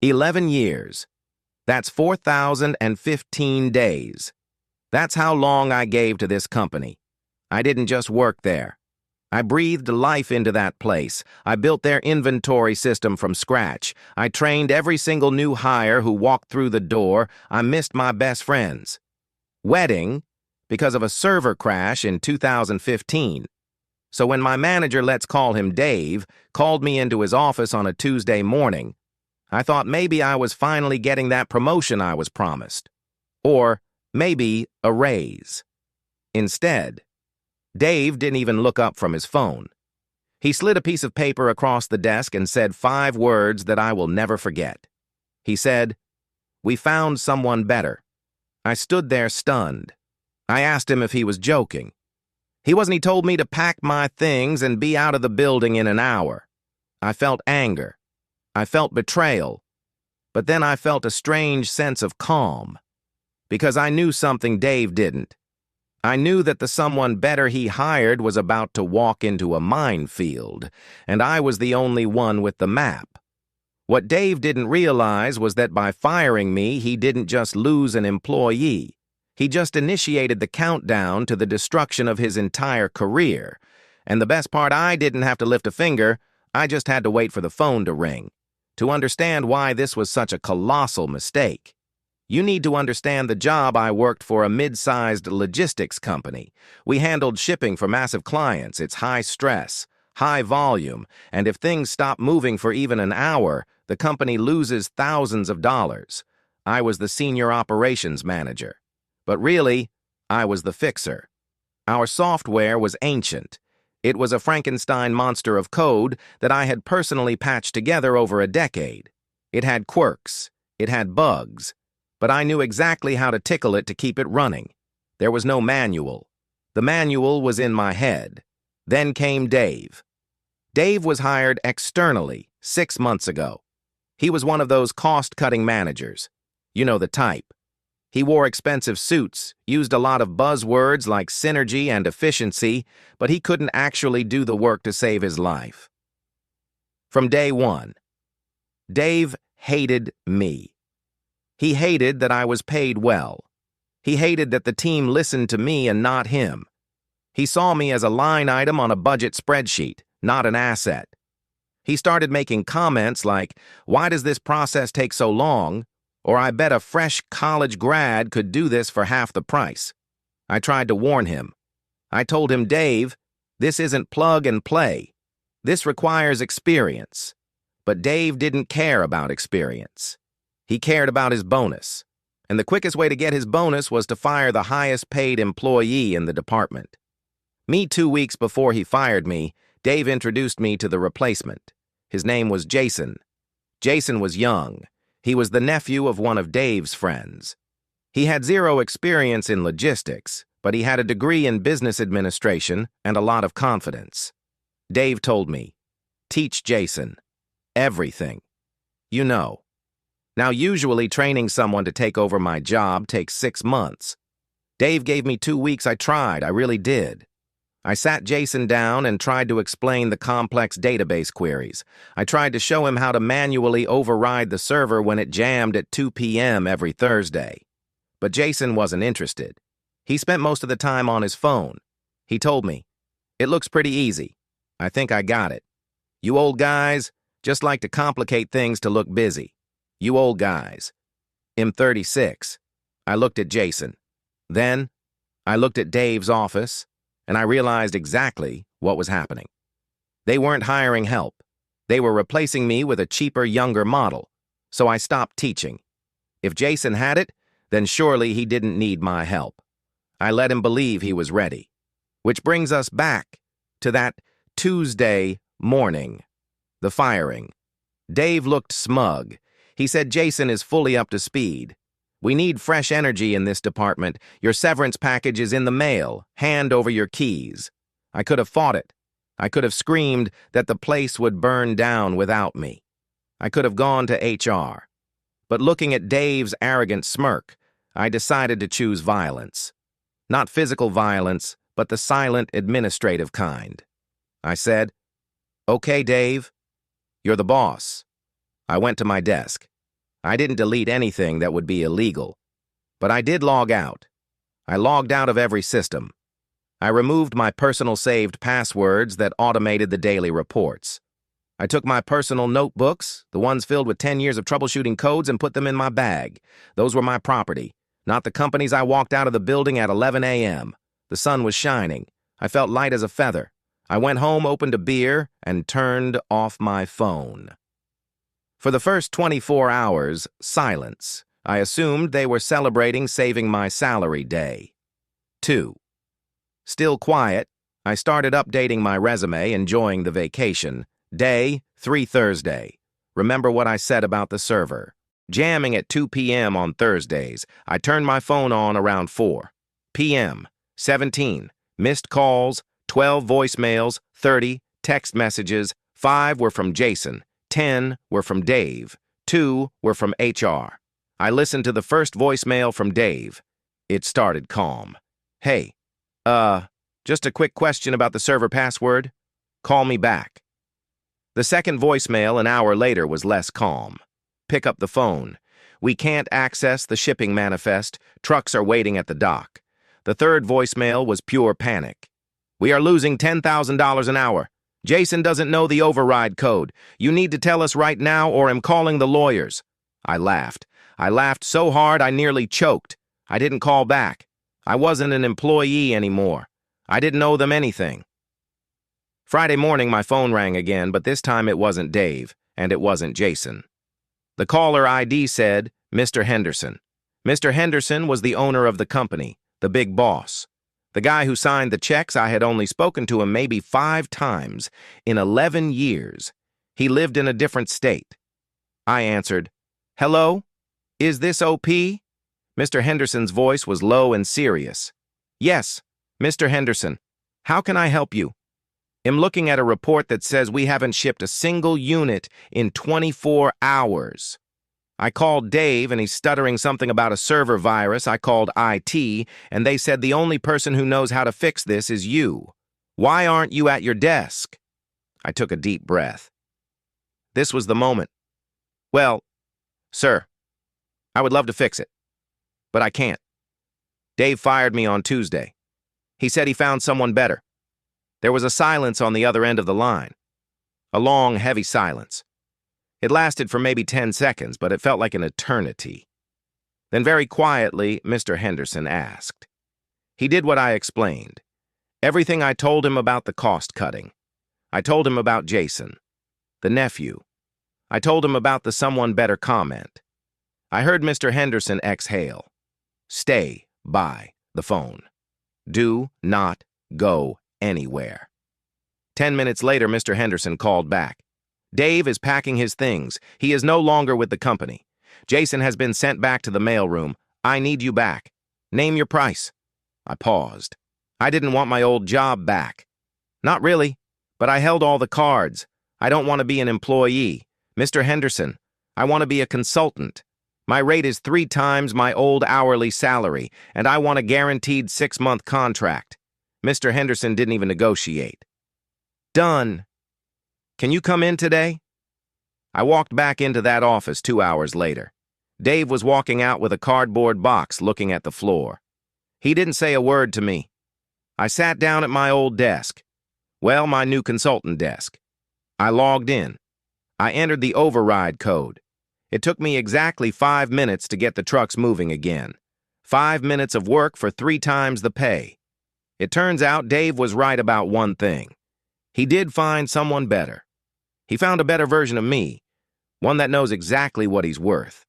11 years. That's 4,015 days. That's how long I gave to this company. I didn't just work there. I breathed life into that place. I built their inventory system from scratch. I trained every single new hire who walked through the door. I missed my best friend's wedding because of a server crash in 2015. So when my manager, let's call him Dave, called me into his office on a Tuesday morning, I thought maybe I was finally getting that promotion I was promised. Or maybe a raise. Instead, Dave didn't even look up from his phone. He slid a piece of paper across the desk and said 5 words that I will never forget. He said, "We found someone better." I stood there stunned. I asked him if he was joking. He wasn't. He told me to pack my things and be out of the building in an hour. I felt anger. I felt betrayal. But then I felt a strange sense of calm. Because I knew something Dave didn't. I knew that the someone better he hired was about to walk into a minefield, and I was the only one with the map. What Dave didn't realize was that by firing me, he didn't just lose an employee. He just initiated the countdown to the destruction of his entire career. And the best part, I didn't have to lift a finger. I just had to wait for the phone to ring. To understand why this was such a colossal mistake, you need to understand the job. I worked for a mid-sized logistics company. We handled shipping for massive clients. It's high stress, high volume, and if things stop moving for even an hour, the company loses thousands of dollars. I was the senior operations manager. But really, I was the fixer. Our software was ancient. It was a Frankenstein monster of code that I had personally patched together over a decade. It had quirks. It had bugs. But I knew exactly how to tickle it to keep it running. There was no manual. The manual was in my head. Then came Dave. Dave was hired externally 6 months ago. He was one of those cost-cutting managers. You know the type. He wore expensive suits, used a lot of buzzwords like synergy and efficiency, but he couldn't actually do the work to save his life. From day one, Dave hated me. He hated that I was paid well. He hated that the team listened to me and not him. He saw me as a line item on a budget spreadsheet, not an asset. He started making comments like, "Why does this process take so long?" Or, "I bet a fresh college grad could do this for half the price." I tried to warn him. I told him, "Dave, this isn't plug and play. This requires experience." But Dave didn't care about experience. He cared about his bonus, and the quickest way to get his bonus was to fire the highest paid employee in the department. 2 weeks before he fired me, Dave introduced me to the replacement. His name was Jason. Jason was young. He was the nephew of one of Dave's friends. He had 0 experience in logistics, but he had a degree in business administration and a lot of confidence. Dave told me, "Teach Jason everything. You know." Now, usually training someone to take over my job takes 6 months. Dave gave me 2 weeks. I tried. I really did. I sat Jason down and tried to explain the complex database queries. I tried to show him how to manually override the server when it jammed at 2 p.m. every Thursday. But Jason wasn't interested. He spent most of the time on his phone. He told me, "It looks pretty easy. I think I got it. You old guys just like to complicate things to look busy. You old guys." I'm 36. I looked at Jason. Then, I looked at Dave's office, and I realized exactly what was happening. They weren't hiring help. They were replacing me with a cheaper, younger model. So I stopped teaching. If Jason had it, then surely he didn't need my help. I let him believe he was ready. Which brings us back to that Tuesday morning. The firing. Dave looked smug. He said, "Jason is fully up to speed. We need fresh energy in this department. Your severance package is in the mail. Hand over your keys." I could have fought it. I could have screamed that the place would burn down without me. I could have gone to HR. But looking at Dave's arrogant smirk, I decided to choose violence. Not physical violence, but the silent administrative kind. I said, "Okay, Dave, you're the boss." I went to my desk. I didn't delete anything that would be illegal, but I did log out. I logged out of every system. I removed my personal saved passwords that automated the daily reports. I took my personal notebooks, the ones filled with 10 years of troubleshooting codes, and put them in my bag. Those were my property, not the company's. I walked out of the building at 11 a.m. The sun was shining. I felt light as a feather. I went home, opened a beer, and turned off my phone. For the first 24 hours, silence. I assumed they were celebrating saving my salary day. 2. Still quiet, I started updating my resume, enjoying the vacation. Day 3 Thursday. Remember what I said about the server. Jamming at 2 p.m. on Thursdays. I turned my phone on around 4 p.m. 17 missed calls, 12 voicemails, 30 text messages. 5 were from Jason, 10 were from Dave, 2 were from HR. I listened to the first voicemail from Dave. It started calm. Hey, just a quick question about the server password. Call me back. The second voicemail an hour later was less calm. Pick up the phone. We can't access the shipping manifest. Trucks are waiting at the dock. The third voicemail was pure panic. We are losing $10,000 an hour. Jason doesn't know the override code. You need to tell us right now or I'm calling the lawyers. I laughed. I laughed so hard I nearly choked. I didn't call back. I wasn't an employee anymore. I didn't owe them anything. Friday morning, my phone rang again, but this time it wasn't Dave, and it wasn't Jason. The caller ID said, Mr. Henderson. Mr. Henderson was the owner of the company, the big boss. The guy who signed the checks. I had only spoken to him maybe 5 times in 11 years. He lived in a different state. I answered, Hello? Is this OP? Mr. Henderson's voice was low and serious. Yes, Mr. Henderson. How can I help you? I'm looking at a report that says we haven't shipped a single unit in 24 hours. I called Dave and he's stuttering something about a server virus. I called IT and they said the only person who knows how to fix this is you. Why aren't you at your desk? I took a deep breath. This was the moment. Well, sir, I would love to fix it, but I can't. Dave fired me on Tuesday. He said he found someone better. There was a silence on the other end of the line. A long, heavy silence. It lasted for maybe 10 seconds, but it felt like an eternity. Then very quietly, Mr. Henderson asked. He did what I explained. Everything I told him about the cost cutting. I told him about Jason, the nephew. I told him about the someone better comment. I heard Mr. Henderson exhale. Stay by the phone. Do not go anywhere. 10 minutes later, Mr. Henderson called back. Dave is packing his things. He is no longer with the company. Jason has been sent back to the mailroom. I need you back. Name your price. I paused. I didn't want my old job back. Not really, but I held all the cards. I don't want to be an employee. Mr. Henderson, I want to be a consultant. My rate is 3 times my old hourly salary, and I want a guaranteed 6-month contract. Mr. Henderson didn't even negotiate. Done. Can you come in today? I walked back into that office 2 hours later. Dave was walking out with a cardboard box looking at the floor. He didn't say a word to me. I sat down at my old desk. Well, my new consultant desk. I logged in. I entered the override code. It took me exactly 5 minutes to get the trucks moving again. 5 minutes of work for 3 times the pay. It turns out Dave was right about one thing. He did find someone better. He found a better version of me, one that knows exactly what he's worth.